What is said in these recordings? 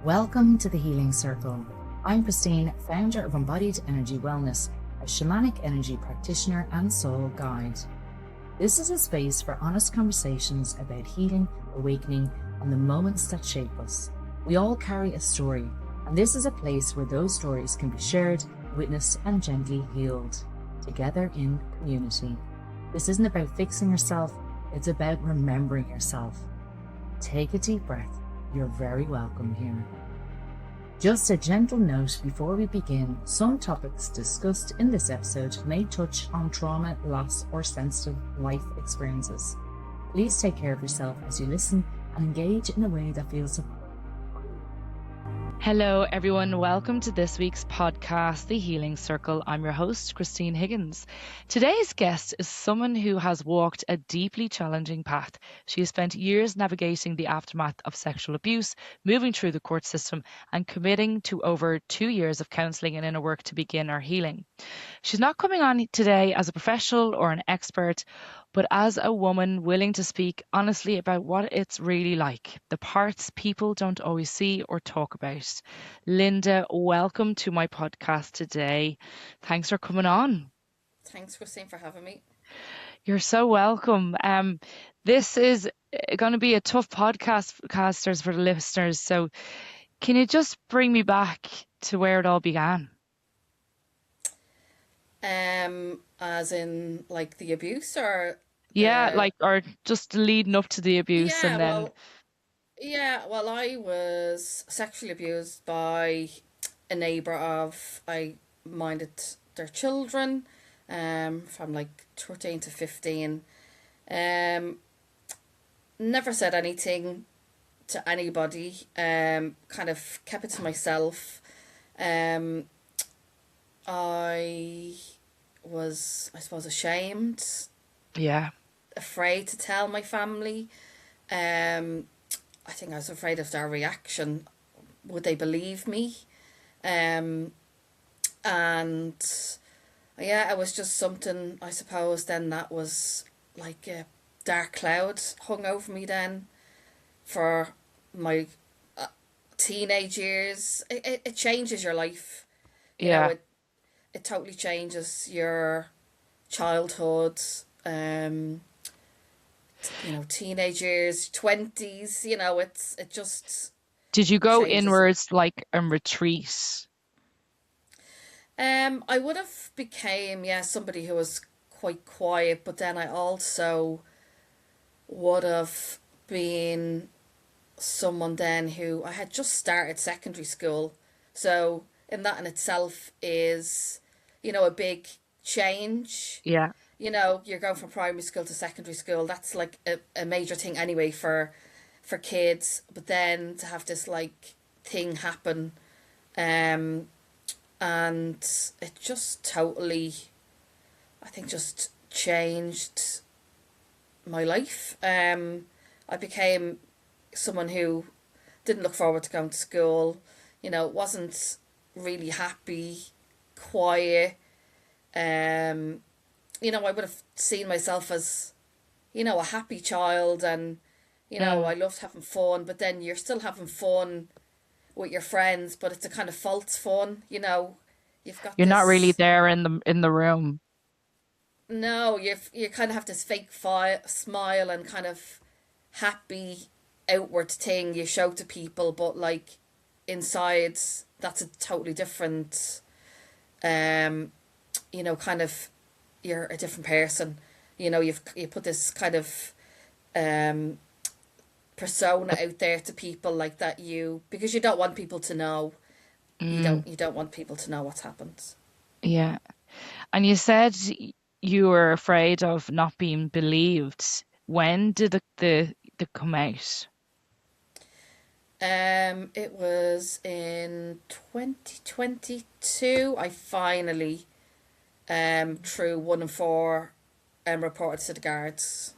Welcome to the Healing Circle. I'm Christine, founder of Embodied Energy Wellness, a shamanic energy practitioner and soul guide. This is a space for honest conversations about healing, awakening, and the moments that shape us. We all carry a story, and this is a place where those stories can be shared, witnessed, and gently healed, together in community. This isn't about fixing yourself, it's about remembering yourself. Take a deep breath. You're very welcome here. Just a gentle note before we begin, some topics discussed in this episode may touch on trauma, loss, or sensitive life experiences. Please take care of yourself as you listen and engage in a way that feels supportive. Hello everyone, welcome to this week's podcast, The Healing Circle. I'm your host, Christine Higgins. Today's guest is someone who has walked a deeply challenging path. She has spent years navigating the aftermath of sexual abuse, moving through the court system, and committing to over 2 years of counselling and inner work to begin her healing. She's not coming on today as a professional or an expert, but as a woman willing to speak honestly about what it's really like, the parts people don't always see or talk about. Linda, welcome to my podcast today. Thanks for coming on. Thanks, Christine, for having me. You're so welcome. This is going to be a tough podcasters for the listeners. So can you just bring me back to where it all began? As in like the abuse or or just leading up to the abuse and then. Well, I was sexually abused by a neighbour I minded their children, from like 13 to 15. Never said anything to anybody, kind of kept it to myself. I was, I suppose, ashamed. Yeah. Afraid to tell my family. I think I was afraid of their reaction. Would they believe me? And yeah, it was just something, I suppose, then that was like a dark cloud hung over me then for my teenage years. It changes your life. You know, it totally changes your childhood, teenage years, 20s, it just Did you go changes. inwards like a retreat? I would have became, somebody who was quite quiet, but then I also would have been someone then who I had just started secondary school. So in that in itself is, a big change. Yeah. You're going from primary school to secondary school. That's like a major thing anyway for kids. But then to have this like thing happen, and it just totally, I think, just changed my life. I became someone who didn't look forward to going to school, wasn't really happy, quiet. I would have seen myself as, a happy child, and, I loved having fun, but then you're still having fun with your friends, but it's a kind of false fun, you've got You're this... not really there in the room. No, you kind of have this fake smile and kind of happy outward thing you show to people, but like inside that's a totally different, kind of, you're a different person. You put this kind of persona out there to people like that, because you don't want people to know. You don't want people to know what's happened. Yeah. And you said you were afraid of not being believed. When did the come out? It was in 2022. I finally, through 1 and 4, reported to the guards.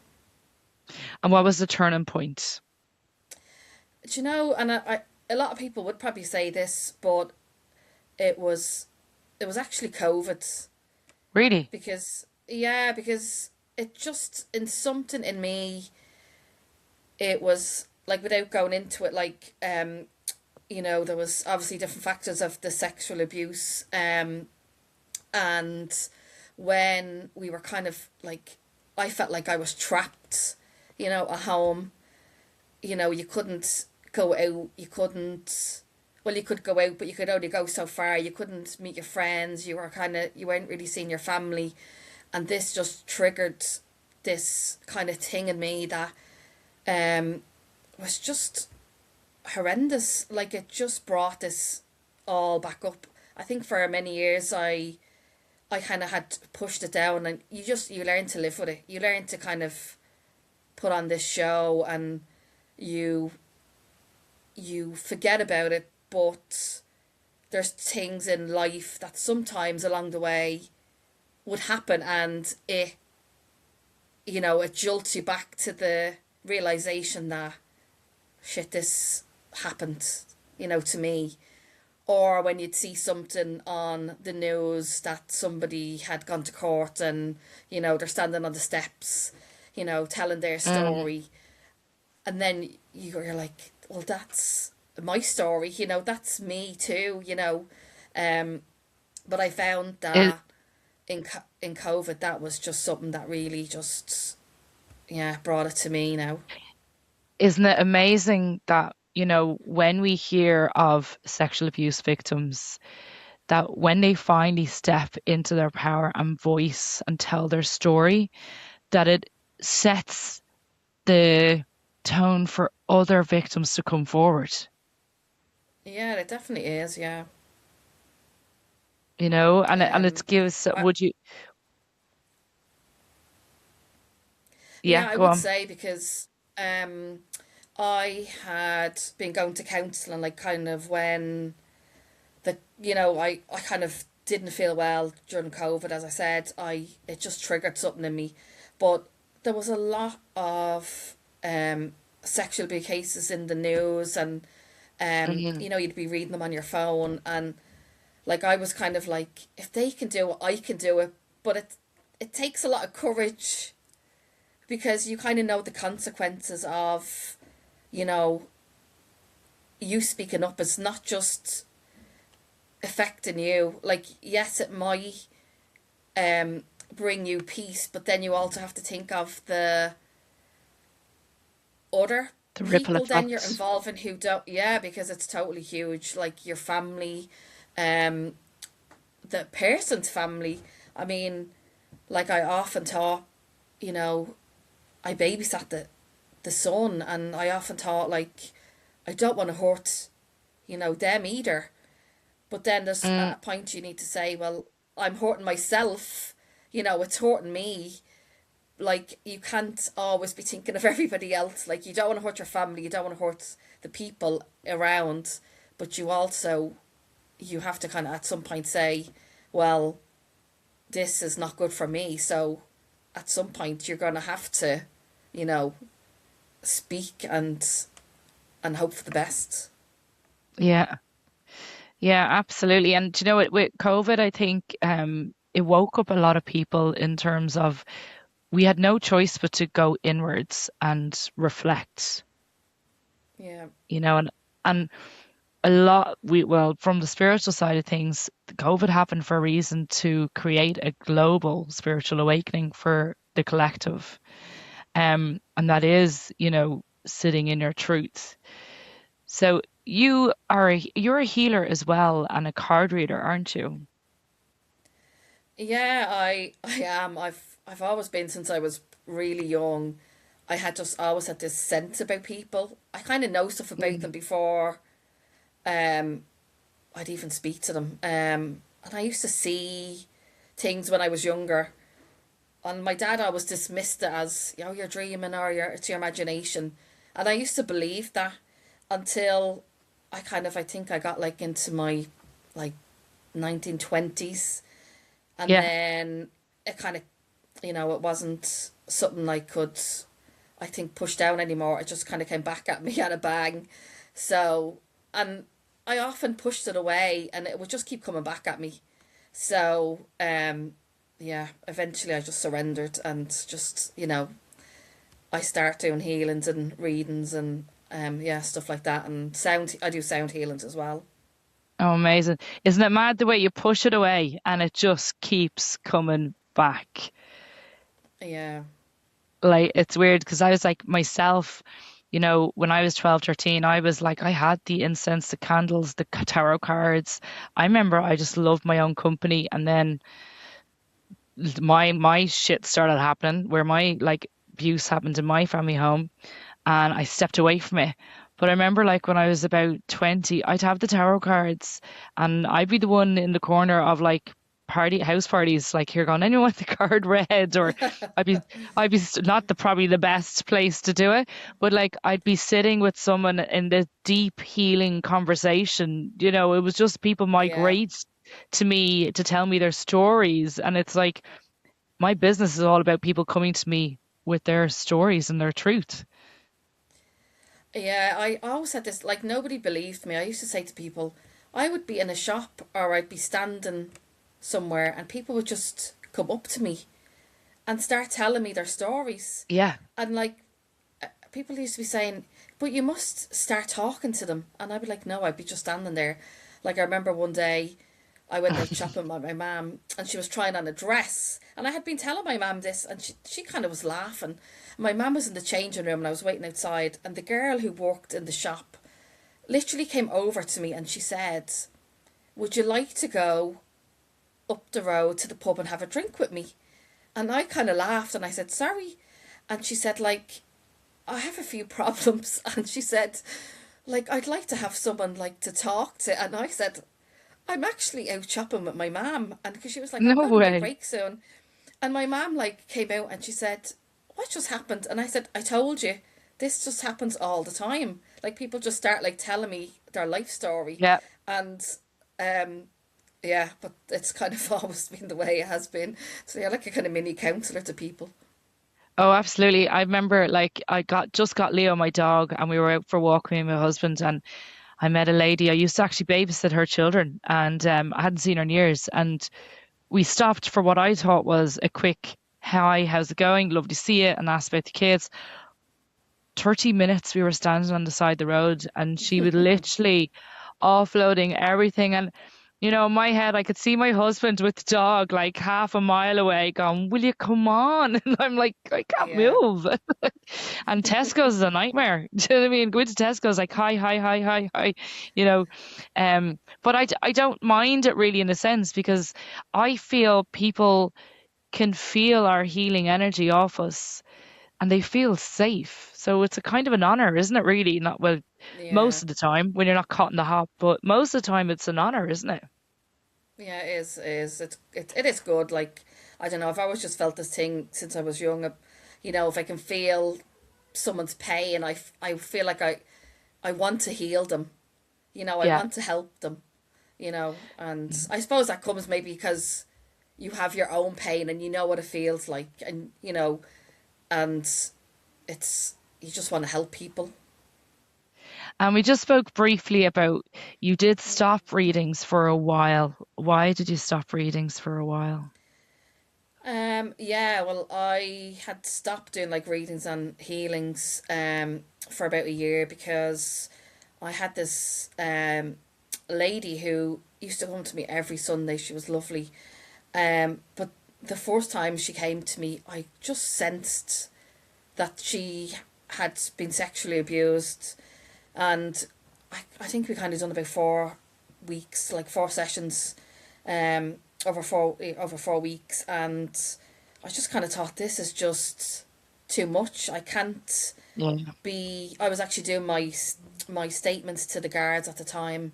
And what was the turning point? Do you know? And I a lot of people would probably say this, but it was actually COVID. Really? Because it just, in something in me, it was like, without going into it, like, you know, there was obviously different factors of the sexual abuse. And when we were kind of like, I felt like I was trapped, you know, at home. You know, you couldn't go out, you couldn't, well, you could go out, but you could only go so far. You couldn't meet your friends. You were kind of, you weren't really seeing your family. And this just triggered this kind of thing in me that um was just horrendous. Like, it just brought this all back up. I think for many years I kind of had pushed it down, and you learn to live with it. You learn to kind of put on this show, and you you forget about it, but there's things in life that sometimes along the way would happen, and it, you know, it jolts you back to the realization that shit, this happened, you know, to me. Or when you'd see something on the news that somebody had gone to court, and, you know, they're standing on the steps, you know, telling their story. And then you're like, well, that's my story, you know, that's me too, you know. But I found It, that in COVID, that was just something that really just, yeah, brought it to me now. isn't it amazing that, you know, when we hear of sexual abuse victims, that when they finally step into their power and voice and tell their story, that it sets the tone for other victims to come forward, Yeah, it definitely is, yeah. you know, and it Um, gives, I, would you, yeah, yeah, I go would on. say because um, I had been going to counselling, like, kind of when you know, I kind of didn't feel well during COVID. As I said, it just triggered something in me. But there was a lot of sexual abuse cases in the news, and Mhm. you know, you'd be reading them on your phone, and like, I was kind of like, if they can do it, I can do it. But it takes a lot of courage, because you kind of know the consequences of, you know, you speaking up is not just affecting you. Like, yes, it might um bring you peace, but then you also have to think of the other The ripple people then you're effect. involving who don't. Yeah, because it's totally huge, like your family, um the person's family. I mean, like, I often thought, you know, I babysat the son, and I often thought, like, I don't want to hurt, you know, them either. But then there's Mm, a point you need to say, well, I'm hurting myself, you know, it's hurting me. Like, you can't always be thinking of everybody else. Like, you don't want to hurt your family, you don't want to hurt the people around, but you also, you have to kind of at some point say, well, this is not good for me. So at some point you're going to have to, you know, speak and hope for the best. yeah, yeah, absolutely. And do you know what, with COVID, I think it woke up a lot of people in terms of we had no choice but to go inwards and reflect, Yeah. you know, and a lot we well from the spiritual side of things, COVID happened for a reason to create a global spiritual awakening for the collective. And that is, you know, sitting in your truth. So you're a healer as well and a card reader, aren't you? Yeah, I am. I've always been since I was really young. I had just always had this sense about people. I kind of know stuff about Mm. them before um I'd even speak to them. And I used to see things when I was younger. And my dad always dismissed it as, you know, you're dreaming, or it's your imagination. And I used to believe that until I think I got like into my like 1920s, and Yeah. then it kind of, you know, it wasn't something I could, I think, push down anymore. It just kind of came back at me at a bang. So, and I often pushed it away, and it would just keep coming back at me. So, yeah, eventually I just surrendered, and just, you know, I start doing healings and readings, and Yeah, stuff like that. And sound, I do sound healings as well. Oh, amazing. Isn't it mad the way you push it away and it just keeps coming back? Yeah, Like, it's weird because I was like myself, when I was 12, 13, I was like, I had the incense, the candles, the tarot cards. I remember I just loved my own company. And then my shit started happening where my like abuse happened in my family home and I stepped away from it. But I remember like when I was about 20, I'd have the tarot cards and I'd be the one in the corner of like house parties, like here going, anyone want the card read? Or I'd be not the probably the best place to do it, but like I'd be sitting with someone in this deep healing conversation. It was just people yeah. migrate to me to tell me their stories. And it's like my business is all about people coming to me with their stories and their truth. Yeah, I always had this, like, nobody believed me. I used to say to people, I would be in a shop or I'd be standing somewhere and people would just come up to me and start telling me their stories. Yeah. And, like, people used to be saying, but you must start talking to them. And I'd be like, no, I'd be just standing there. Like, I remember one day I went out shopping with my mum and she was trying on a dress. And I had been telling my mum this and she kind of was laughing. My mum was in the changing room and I was waiting outside. And the girl who worked in the shop literally came over to me and she said, would you like to go up the road to the pub and have a drink with me? And I kind of laughed and I said, sorry. And she said, like, I have a few problems. And she said, like, I'd like to have someone like to talk to. And I said, I'm actually out shopping with my mum. And because she was like, I'm No going on my way. break soon. And my mum like came out and she said, what just happened? And I said, I told you, this just happens all the time. Like people just start like telling me their life story. Yeah. And um yeah, but it's kind of always been the way it has been. So yeah, like a kind of mini counselor to people. Oh, absolutely. I remember like I got Leo, my dog, and we were out for a walk, me and my husband, and I met a lady. I used to actually babysit her children, and I hadn't seen her in years. And we stopped for what I thought was a quick hi, how's it going? Lovely to see you, and asked about the kids. 30 minutes we were standing on the side of the road and she was literally offloading everything. And, in my head, I could see my husband with the dog like half a mile away going, will you come on? And I'm like, I can't Yeah. move. And Tesco's is a nightmare. Do you know what I mean? Going to Tesco's like, hi, hi, hi, hi, hi, you know. But I don't mind it really in a sense because I feel people can feel our healing energy off us and they feel safe. So it's a kind of an honor, isn't it? Really, not well, Yeah. most of the time when you're not caught in the hop, but most of the time it's an honor, isn't it? Yeah, it is. It is. It is good. Like I don't know. I've always just felt this thing since I was young. You know, if I can feel someone's pain, I feel like I want to heal them. You know, I Yeah. want to help them. You know, and I suppose that comes maybe because you have your own pain and you know what it feels like, and you know, and it's you just want to help people. And we just spoke briefly about you did stop readings for a while. Why did you stop readings for a while? Yeah, well, I had stopped doing like readings and healings for about a year because I had this lady who used to come to me every Sunday. She was lovely. But the first time she came to me, I just sensed that she had been sexually abused, and I think we kind of done about 4 weeks, like 4 sessions, um, over 4 weeks, and I just kind of thought this is just too much. I can't Yeah. be. I was actually doing my statements to the guards at the time,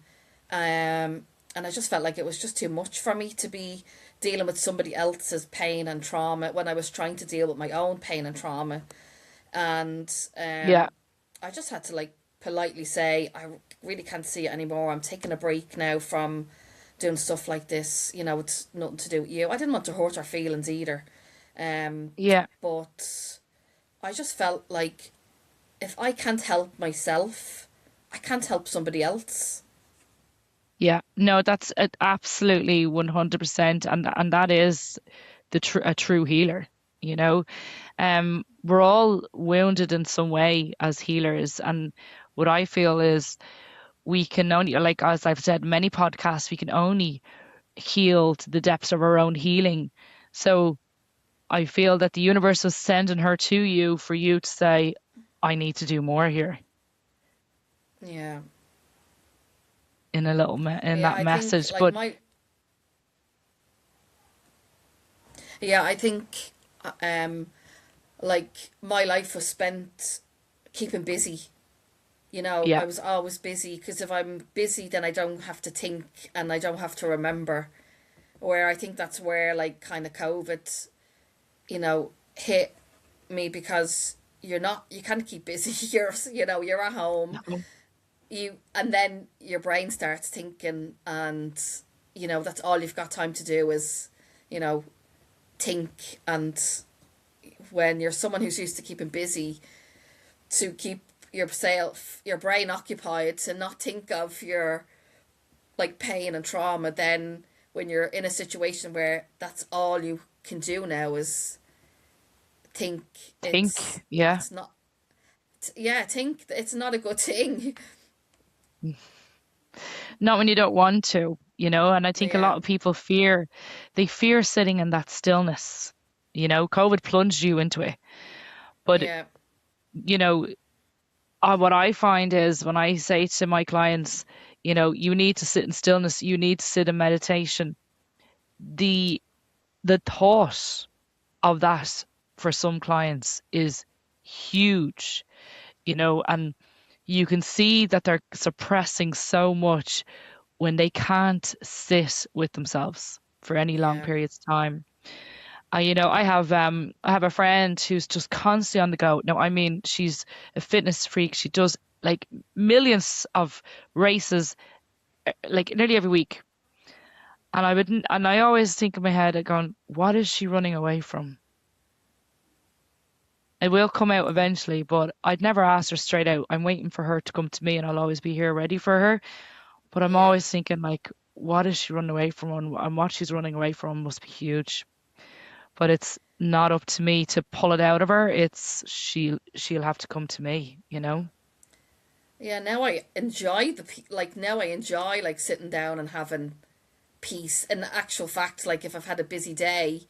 and I just felt like it was just too much for me to be dealing with somebody else's pain and trauma when I was trying to deal with my own pain and trauma. And Yeah. I just had to like politely say, I really can't see it anymore. I'm taking a break now from doing stuff like this. You know, it's nothing to do with you. I didn't want to hurt her feelings either. Um, Yeah. but I just felt like if I can't help myself, I can't help somebody else. Yeah. No, that's absolutely 100%. And that is a true healer, you know. We're all wounded in some way as healers, and what I feel is we can only, like as I've said in many podcasts, we can only heal to the depths of our own healing. So I feel that the universe was sending her to you for you to say, I need to do more here Yeah. in a little in Yeah, that I think message. like But my yeah, I think um like my life was spent keeping busy. You know, yeah, I was always busy because if I'm busy, then I don't have to think and I don't have to remember. Where I think that's where like kind of COVID, hit me because you can't keep busy. You're at home. And then your brain starts thinking, and that's all you've got time to do is, you know, think. And when you're someone who's used to keeping busy, to keep your brain occupied, to not think of your like pain and trauma, then when you're in a situation where that's all you can do now is think, think, yeah. it's not yeah, think it's not a good thing. Not when you don't want to, and I think a Yeah, lot of people they fear sitting in that stillness. COVID plunged you into it. But, yeah, you know, what I find is when I say to my clients, you need to sit in stillness, you need to sit in meditation, the the thought of that for some clients is huge, and you can see that they're suppressing so much when they can't sit with themselves for any long yeah. periods of time. I have a friend who's just constantly on the go. No, I mean she's a fitness freak. She does like millions of races, like nearly every week. And I always think in my head, going, what is she running away from? It will come out eventually, but I'd never ask her straight out. I'm waiting for her to come to me, and I'll always be here ready for her. But I'm Yeah. always thinking, like, what is she running away from? And what she's running away from must be huge. But it's not up to me to pull it out of her. It's she'll have to come to me. Yeah, now I enjoy like now I enjoy like sitting down and having peace. In actual fact, like if I've had a busy day,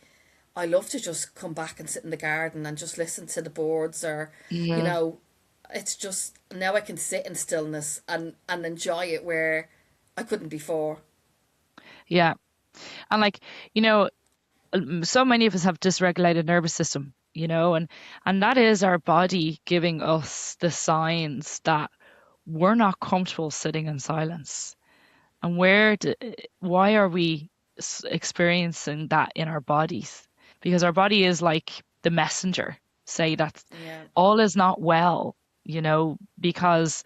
I love to just come back and sit in the garden and just listen to the birds, or you Yeah. know, it's just now I can sit in stillness and enjoy it where I couldn't before. Yeah. And like, you know, so many of us have dysregulated nervous system, and that is our body giving us the signs that we're not comfortable sitting in silence. And why are we experiencing that in our bodies? Because our body is like the messenger, say that Yeah. all is not well, because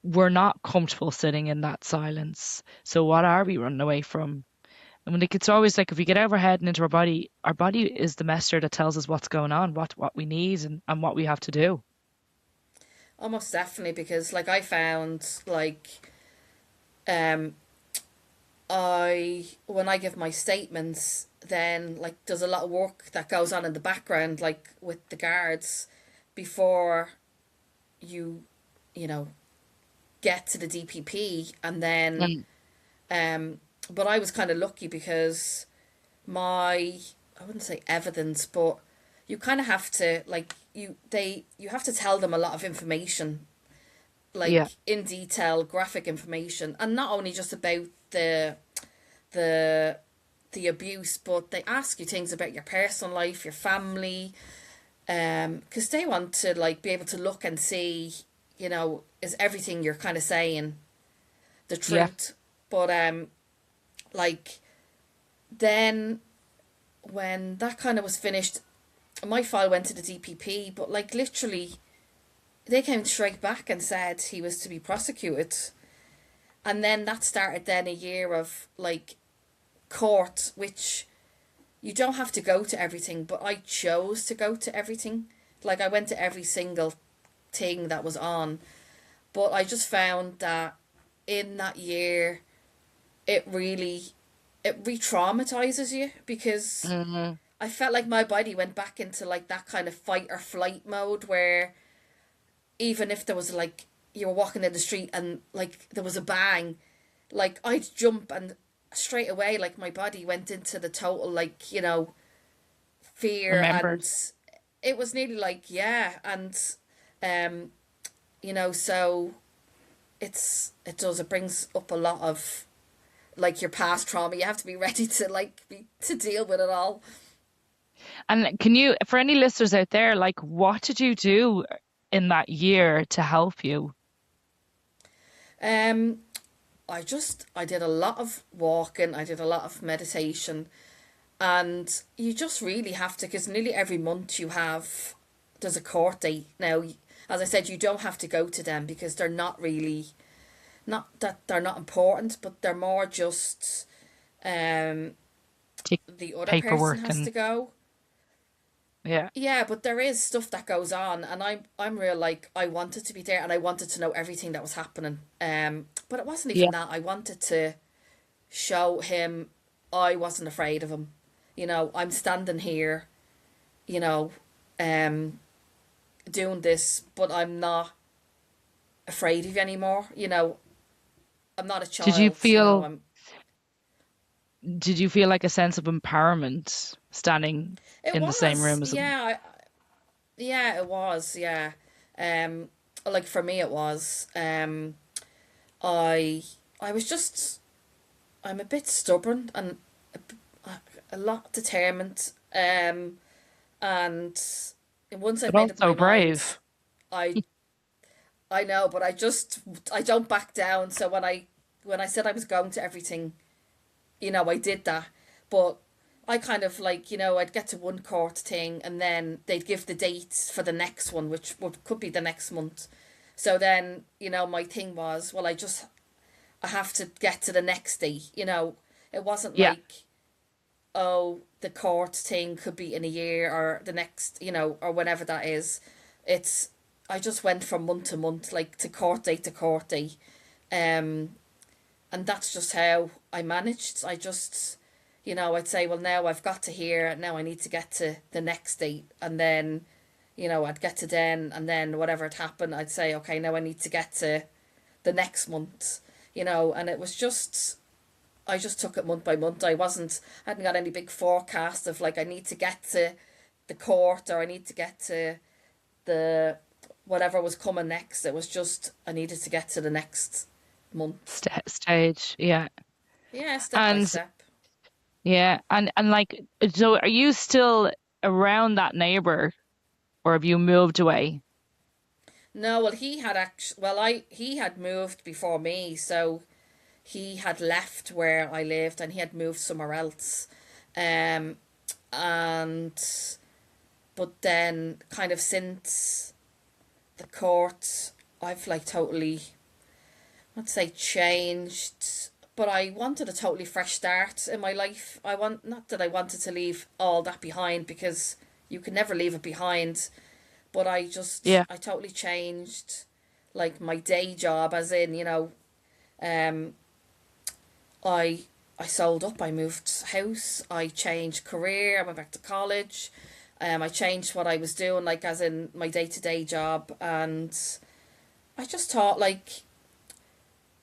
we're not comfortable sitting in that silence. So what are we running away from? And when it's always like if we get out of our head and into our body is the messenger that tells us what's going on, what we need and what we have to do. Almost definitely, because like I found like um I when I give my statements, then like there's a lot of work that goes on in the background, like with the guards, before you you know get to the DPP. And then Mm. but I was kind of lucky because my I wouldn't say evidence, but you kind of have to like you have to tell them a lot of information, Yeah, like in detail, graphic information, and not only just about the the abuse, but they ask you things about your personal life, your family, because they want to like be able to look and see, is everything you're kind of saying the yeah, truth. But like then when that kind of was finished, my file went to the DPP, but like literally they came straight back and said he was to be prosecuted. And then that started then a year of like court, which you don't have to go to everything, but I chose to go to everything. Like I went to every single thing that was on, but I just found that in that year it really it re-traumatizes you, because hmm, I felt like my body went back into like that kind of fight or flight mode where even if there was like you were walking in the street and like there was a bang, like I'd jump and straight away like my body went into the total like, fear, Remembered. and it was nearly like, yeah, and um so it brings up a lot of like your past trauma. You have to be ready to to deal with it all. And can you, for any listeners out there, like what did you do in that year to help you? um I did a lot of walking, I did a lot of meditation, and you just really have to, because nearly every month there's a court date. Now, as I said, you don't have to go to them because they're not really, not that they're not important, but they're more just um Take the other person paperwork has and to go. yeah, Yeah, but there is stuff that goes on, and I'm real like I wanted to be there and I wanted to know everything that was happening. But it wasn't yeah. even that. I wanted to show him I wasn't afraid of him. I'm standing here, you know, um, doing this, but I'm not afraid of you anymore. I'm not a Did you child. feel did you feel like a sense of empowerment standing It in the same was, room as them? yeah, yeah, it was, yeah. Um, like for me, it was. I I was just I'm a bit stubborn and a lot determined. And once I've But made up my also mind, brave. I I know, but I don't back down. So when I said I was going to everything, I did that. But I kind of like, I'd get to one court thing and then they'd give the dates for the next one, which could be the next month. So then, my thing was, well, I have to get to the next day. It wasn't Yeah. like, oh, the court thing could be in a year or the next, or whenever that is. It's I just went from month to month, like to court day to court day. Um, and that's just how I managed. I'd say, well, now I've got to here, now I need to get to the next date. And then, I'd get to then, and then whatever had happened, I'd say, okay, now I need to get to the next month, and I just took it month by month. I hadn't got any big forecast of like, I need to get to the court or I need to get to the whatever was coming next. It was just, I needed to get to the next month. Stage. Yeah. Yeah, step by And step. yeah, and like, so are you still around that neighbor or have you moved away? No, well, he had moved before me, so he had left where I lived and he had moved somewhere else. Um, and but then kind of since the court, I've like totally, I'd say changed, but I wanted a totally fresh start in my life. Not that I wanted to leave all that behind because you can never leave it behind, but Yeah. I totally changed like my day job, as in, um, I I sold up, I moved house, I changed career, I went back to college. I changed what I was doing, like as in my day to day job, and I just thought like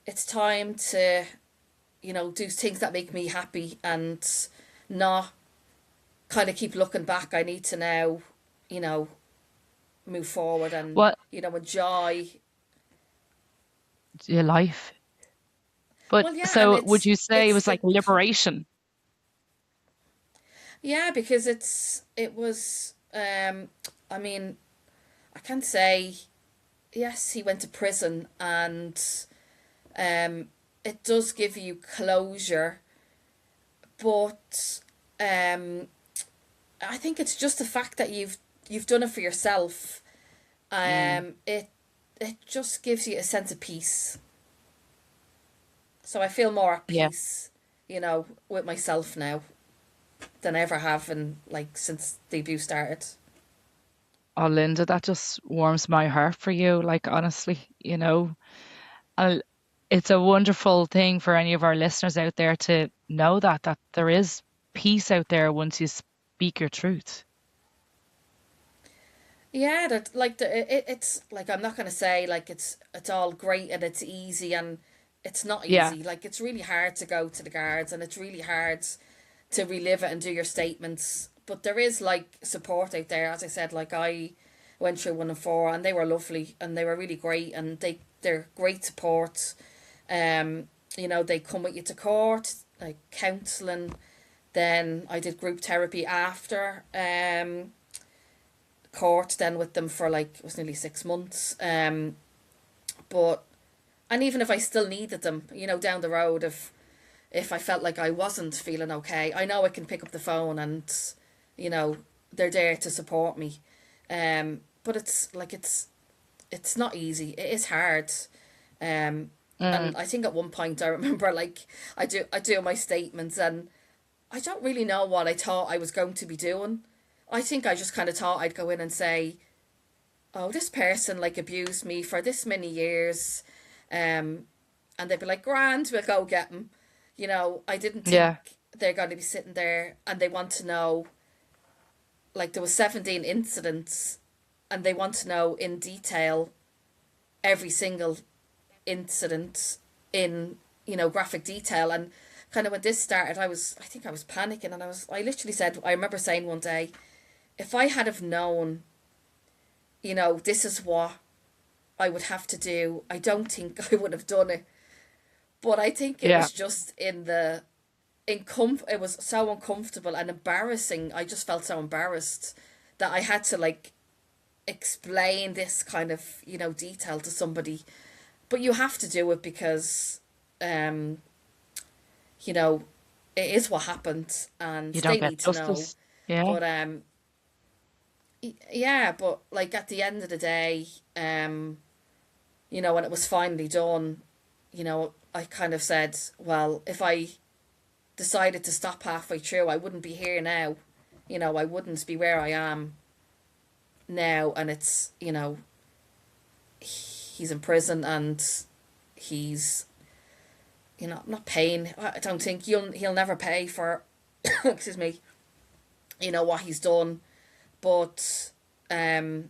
it's time to, do things that make me happy and not kind of keep looking back. I need to now, you know, move forward and, What enjoy. your life? But Well, yeah, and so would you say it it's was the like liberation? yeah, because it was I mean, I can say yes, he went to prison, and um it does give you closure, but um I think it's just the fact that you've done it for yourself. Mm, It just gives you a sense of peace. So I feel more at yeah. peace, with myself now than I ever have in like since the abuse started. Oh, Linda, that just warms my heart for you. Like honestly, I it's a wonderful thing for any of our listeners out there to know that there is peace out there once you speak your truth. Yeah, that like it's like I'm not gonna say like it's all great and it's easy, and it's not Yeah. easy. Like it's really hard to go to the guards, and it's really hard to relive it and do your statements. But there is like support out there. As I said, like I went through 1 and 4, and they were lovely, and they were really great, and they're great support. They come with you to court, like counselling. Then I did group therapy after court, then with them for like, it was nearly 6 months. But and even if I still needed them, down the road, if I felt like I wasn't feeling okay, I know I can pick up the phone and, you know, they're there to support me. But it's not easy. It is hard. And Mm. I think at one point I remember like I do my statements, and I don't really know what I thought I was going to be doing. I think I just kind of thought I'd go in and say, "Oh, this person like abused me for this many years," and they'd be like, "Grand, we'll go get him." I didn't think Yeah. they're going to be sitting there and they want to know. Like there was 17 incidents, and they want to know in detail every single incident in graphic detail. And kind of when this started, I think I was panicking, and I literally said, I remember saying one day, if I had have known, this is what I would have to do, I don't think I would have done it. But I think it Yeah. was just it was so uncomfortable and embarrassing. I just felt so embarrassed that I had to like explain this kind of detail to somebody. But you have to do it because um you know it is what happened, and You don't they get need to know. justice. Yeah. But yeah, but like at the end of the day, when it was finally done, I kind of said, well, if I decided to stop halfway through, I wouldn't be here now. I wouldn't be where I am now. And it's, he's in prison, and he's, not paying. I don't think he'll never pay for, excuse me, what he's done. But it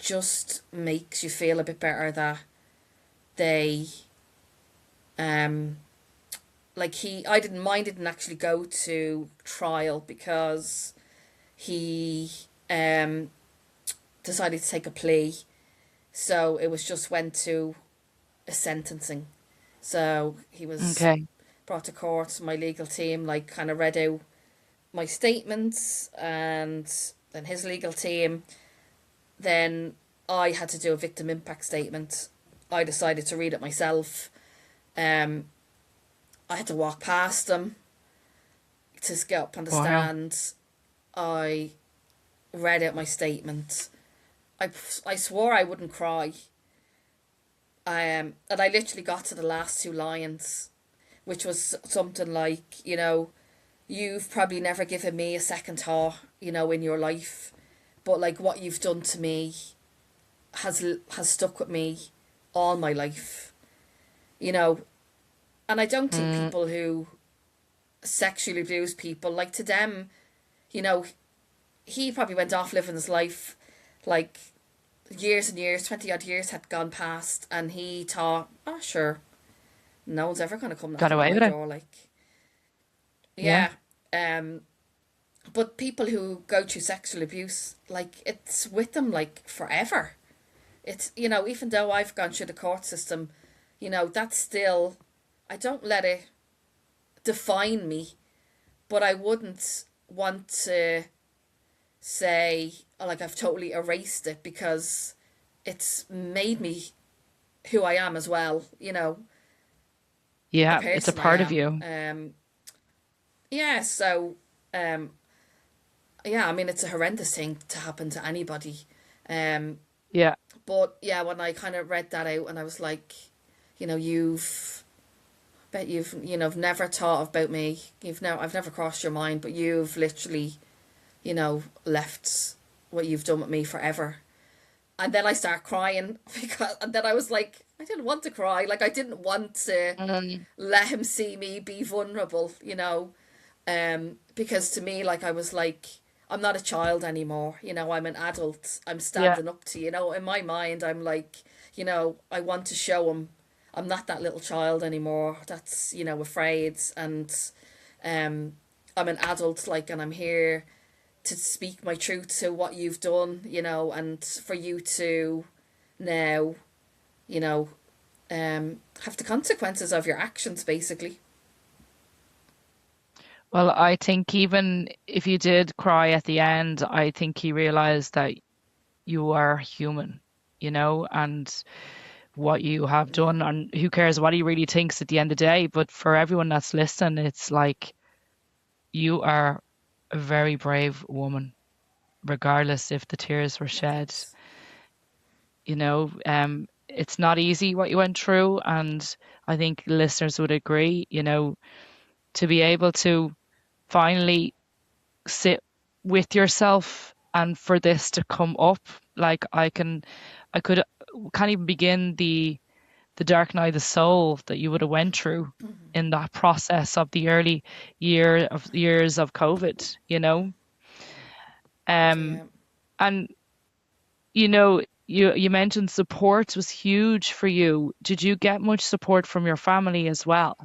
just makes you feel a bit better that they, um, like I didn't mind, didn't actually go to trial because he decided to take a plea. So it was just went to a sentencing. So he was Okay. brought to court. My legal team like kind of read out my statements, and then his legal team. Then I had to do a victim impact statement. I decided to read it myself. Um, I had to walk past them to get up on the Wow. stand. I read out my statement. I swore I wouldn't cry. And I literally got to the last 2 lines, which was something like, you've probably never given me a second thought, in your life, but like what you've done to me has stuck with me all my life, you know. And I don't think Mm. people who sexually abuse people, like to them, you know, he probably went off living his life, like years and years, 20 odd years had gone past, and he thought, oh, sure, no one's ever going to come Got knocking on away my with it. door. Like, Yeah. yeah. But people who go through sexual abuse, like, it's with them, like, forever. It's, even though I've gone through the court system, that's still, I don't let it define me, but I wouldn't want to say, oh, like, I've totally erased it, because it's made me who I am as well, the Yeah. It's a person I part of am. you. Yeah, so, um, yeah, I mean, it's a horrendous thing to happen to anybody. Um, Yeah. but yeah, when I kind of read that out, and I was like, you've, bet you've, never thought about me. I've never crossed your mind, but you've literally, left what you've done with me forever. And then I start crying and then I was like, I didn't want to cry. Like, I didn't want to Mm. let him see me be vulnerable, because to me, like, I was like, I'm not a child anymore. I'm an adult. I'm Yeah. standing up to, in my mind, I'm like, I want to show him I'm not that little child anymore that's, afraid. And um, I'm an adult, like, and I'm here to speak my truth to what you've done, and for you to now, you know, have the consequences of your actions, basically. Well, I think even if you did cry at the end, I think he realized that you are human, and what you have Yeah, done, and who cares what he really thinks at the end of the day. But for everyone that's listening, it's like you are a very brave woman, regardless if the tears were yeah, shed. thanks. It's not easy what you went through, and I think listeners would agree, to be able to finally sit with yourself and for this to come up, like I could can't even begin the dark night of the soul that you would have went through in that process of the early years of COVID. Um, Yeah. and you mentioned support was huge for you. Did you get much support from your family as well?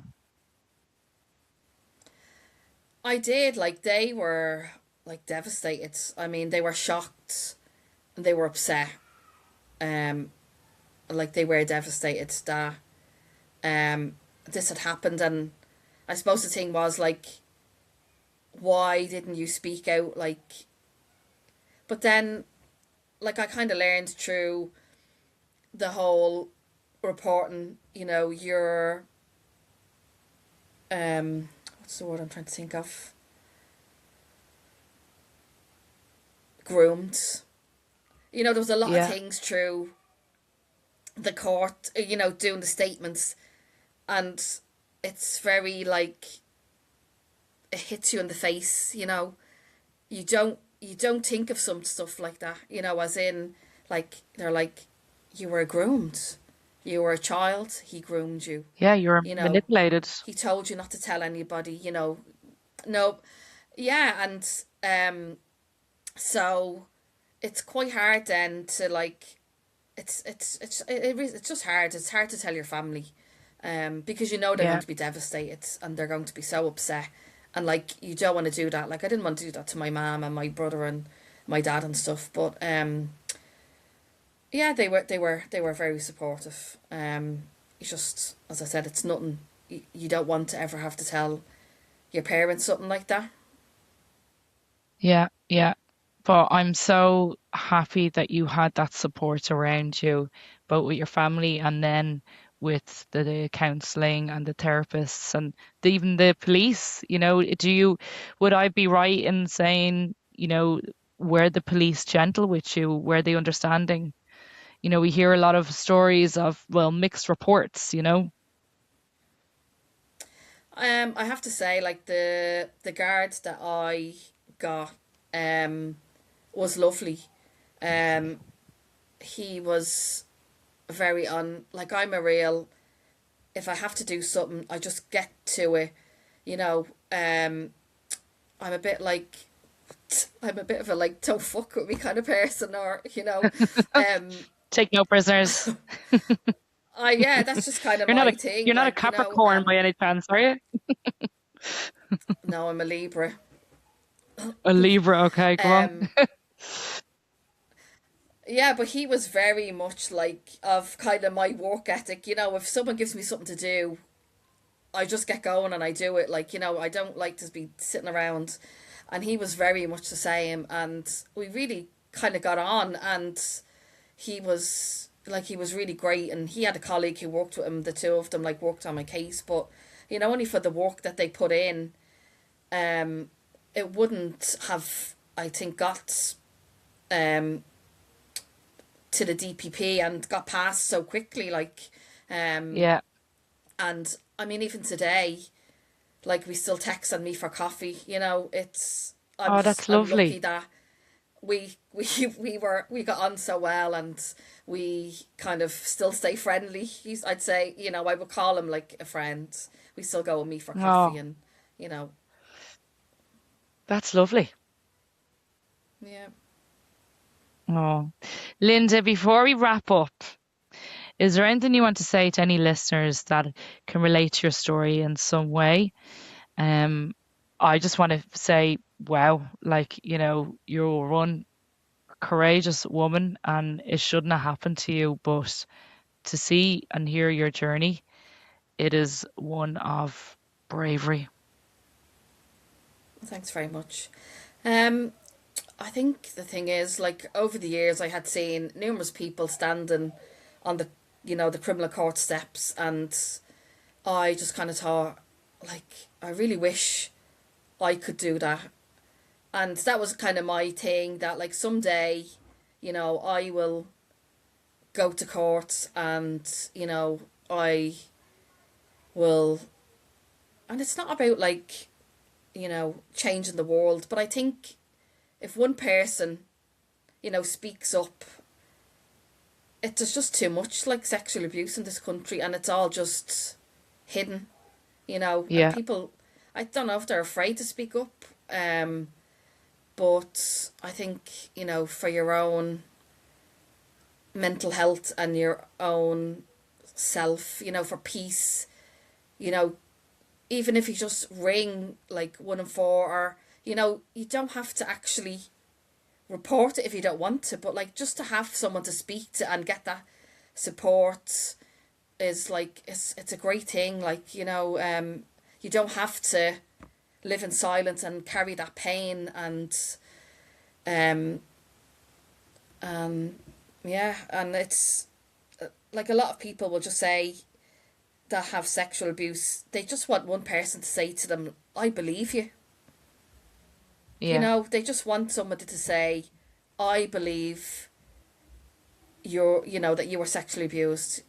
I did, like, they were, like, devastated. I mean, they were shocked and they were upset. Um, like, they were devastated that um this had happened. And I suppose the thing was, like, why didn't you speak out? Like, but then, like, I kind of learned through the whole reporting, your what's the word I'm trying to think of? Groomed. There was a lot of Yeah, things through the court, doing the statements, and it's very, like, it hits you in the face. You don't think of some stuff like that, as in, like, they're like, you were groomed, you were a child, he groomed you, yeah, you were you know manipulated. he told you not to tell anybody. No. Yeah. And so it's quite hard then to, like, it's just hard. It's hard to tell your family, because they're going Yeah, to be devastated and they're going to be so upset, and, like, you don't want to do that. Like, I didn't want to do that to my mom and my brother and my dad and stuff, but yeah, they were very supportive. It's just, as I said, it's nothing you don't want to ever have to tell your parents something like that. yeah, yeah. But I'm so happy that you had that support around you, both with your family and then with the counseling and the therapists and even the police. Would I be right in saying, were the police gentle with you? Were they understanding? We hear a lot of stories of, well, mixed reports. I have to say, like, the guard that I got was lovely. Um, he was very on. Like, I'm a real. If I have to do something, I just get to it. You know. I'm a bit like. I'm a bit of a, like, don't fuck with me kind of person, or um, Take no prisoners. yeah, that's just kind of You're not my a thing. you're not a Like, Capricorn by any chance, are you? no, I'm a Libra. A Libra, okay, go on. Um, Yeah, but he was very much like of kind of my work ethic. If someone gives me something to do, I just get going and I do it. Like, I don't like to be sitting around. And he was very much the same. And we really kind of got on. And he was really great. And he had a colleague who worked with him. The two of them, like, worked on my case. But, only for the work that they put in, um, it wouldn't have, I think, got um to the DPP and got passed so quickly, like, um Yeah. and I mean, even today, like, we still text and meet for coffee. It's Oh, that's I'm lucky lovely. that we got on so well, and we kind of still stay friendly. I'd say, I would call him like a friend. We still go and meet for coffee, Oh, and you know that's lovely. Yeah. Oh, Linda, before we wrap up, is there anything you want to say to any listeners that can relate to your story in some way? I just want to say, wow, like, you're one courageous woman and it shouldn't have happened to you, but to see and hear your journey, it is one of bravery. Thanks very much. Um, I think the thing is, like, over the years, I had seen numerous people standing on the, the criminal court steps, and I just kind of thought, like, I really wish I could do that. And that was kind of my thing, that, like, someday, I will go to court, and, I will. And it's not about, like, changing the world, but I think if one person, speaks up, there's just too much, like, sexual abuse in this country, and it's all just hidden, and Yeah, people, I don't know if they're afraid to speak up, but I think, for your own mental health and your own self, for peace, you know, even if you just ring like 114, or, you don't have to actually report it if you don't want to, but like just to have someone to speak to and get that support is like, it's a great thing. Like, you don't have to live in silence and carry that pain, and um yeah, and it's like a lot of people will just say that have sexual abuse, they just want one person to say to them, I believe you. yeah, They just want somebody to say, I believe you're, that you were sexually abused.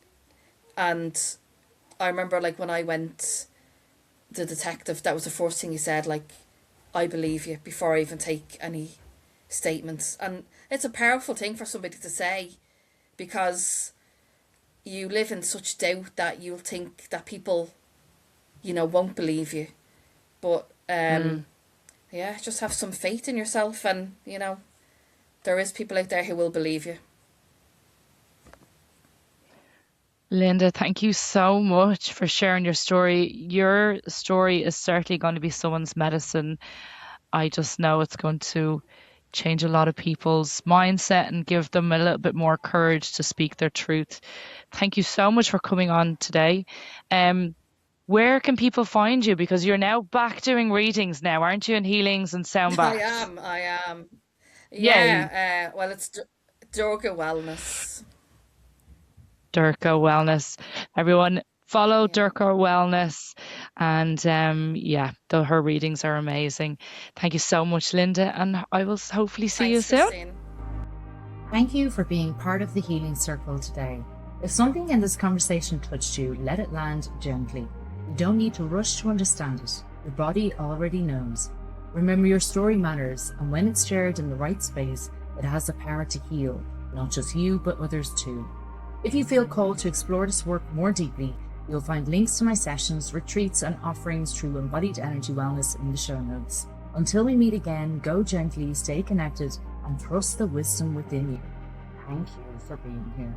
And I remember, like, when I went, the detective, that was the first thing he said, like, I believe you, before I even take any statements. And it's a powerful thing for somebody to say, because you live in such doubt that you'll think that people, won't believe you. But mm. yeah, just have some faith in yourself, and there is people out there who will believe you. Linda, thank you so much for sharing your story. Your story is certainly going to be someone's medicine. I just know it's going to change a lot of people's mindset and give them a little bit more courage to speak their truth. Thank you so much for coming on today. Where can people find you? Because you're now back doing readings now, aren't you? And healings and sound I baths. am, I am. Yay. Yeah, well, it's Durkha Wellness. Durkha Wellness. Everyone follow Yeah. Durkha Wellness. And yeah, her readings are amazing. Thank you so much, Linda. And I will hopefully see you Thanks, soon. Christine. Thank you for being part of the Healing Circle today. If something in this conversation touched you, let it land gently. You don't need to rush to understand it. Your body already knows. Remember, your story matters, and when it's shared in the right space, it has the power to heal, not just you, but others too. If you feel called to explore this work more deeply, you'll find links to my sessions, retreats, and offerings through Embodied Energy Wellness in the show notes. Until we meet again, go gently, stay connected, and trust the wisdom within you. Thank you for being here.